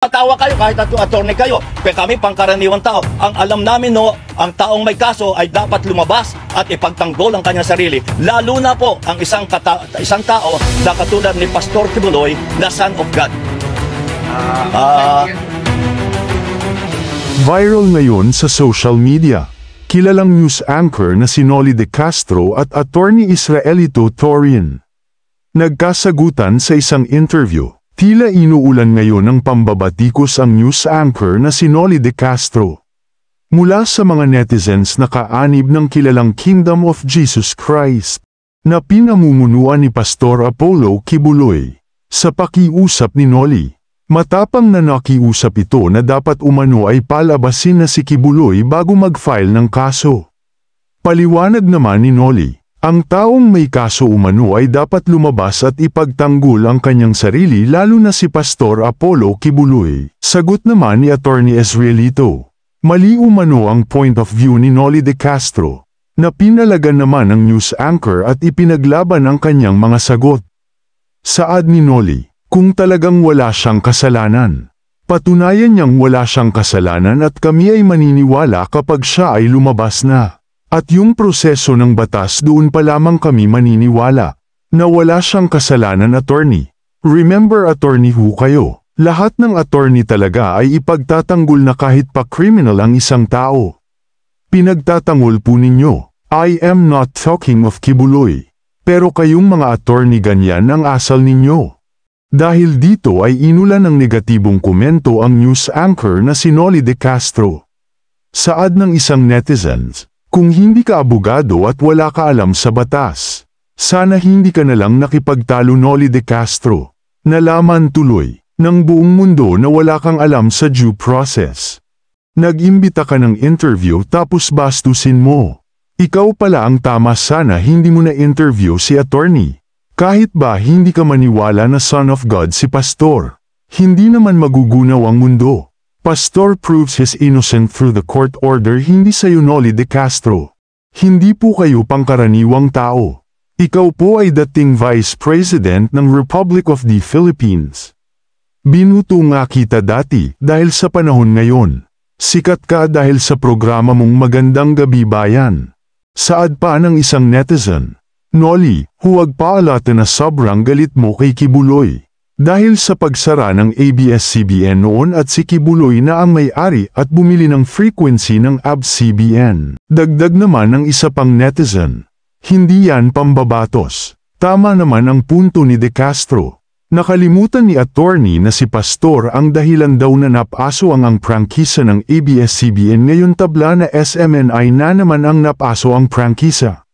Matawa kayo kahit attorney kayo, kaya kami pangkaraniwang tao. Ang alam namin ang taong may kaso ay dapat lumabas at ipagtanggol ang kanyang sarili. Lalo na po ang isang tao na katulad ni Pastor Kibuloy na Son of God. Viral ngayon sa social media. Kilalang news anchor na si Noli De Castro at attorney Israelito Torian. Nagkasagutan sa isang interview. Tila inuulan ngayon ng pambabatikos ang news anchor na si Noli De Castro. Mula sa mga netizens na kaanib ng kilalang Kingdom of Jesus Christ, na pinamumunuan ni Pastor Apollo Kibuloy. Sa pakiusap ni Noli, matapang na nakiusap ito na dapat umano ay palabasin na si Kibuloy bago mag-file ng kaso. Paliwanag naman ni Noli, ang taong may kaso umano ay dapat lumabas at ipagtanggol ang kanyang sarili lalo na si Pastor Apollo Kibuloy. Sagot naman ni Attorney Israelito, mali umano ang point of view ni Noli De Castro, na pinalagan naman ng news anchor at ipinaglaban ang kanyang mga sagot. Saad ni Noli, kung talagang wala siyang kasalanan, patunayan niyang wala siyang kasalanan at kami ay maniniwala kapag siya ay lumabas na. At yung proseso ng batas doon pa lamang kami maniniwala na wala siyang kasalanan, attorney. Remember, attorney ho kayo, lahat ng attorney talaga ay ipagtatanggol na kahit pa criminal ang isang tao. Pinagtatanggol po ninyo. I am not talking of Kibuloy. Pero kayong mga attorney ganyan ang asal ninyo. Dahil dito ay inulan ng negatibong komento ang news anchor na si Noli De Castro. Saad ng isang netizens, kung hindi ka abogado at wala ka alam sa batas, sana hindi ka nalang nakipagtalo, Noli De Castro. Nalaman tuloy ng buong mundo na wala kang alam sa due process. Nag-imbita ka ng interview tapos bastusin mo. Ikaw pala ang tama, sana hindi mo na interview si attorney. Kahit ba hindi ka maniwala na Son of God si Pastor, hindi naman magugunaw ang mundo. Pastor proves his innocent through the court order, hindi sa'yo, Noli De Castro. Hindi po kayo pangkaraniwang tao. Ikaw po ay dating Vice President ng Republic of the Philippines. Binuto nga kita dati dahil sa panahon ngayon. Sikat ka dahil sa programa mong Magandang Gabi Bayan. Saad pa ng isang netizen, Noli, huwag paalata na sobrang galit mo kay Kibuloy. Dahil sa pagsara ng ABS-CBN noon at si Kibuloy na ang may-ari at bumili ng frequency ng ABS-CBN. Dagdag naman ng isa pang netizen, hindi yan pambabatos. Tama naman ang punto ni De Castro. Nakalimutan ni attorney na si Pastor ang dahilan daw na napaso ang prangkisa ng ABS-CBN, ngayon tabla na SMNI na naman ang napaso ang prangkisa.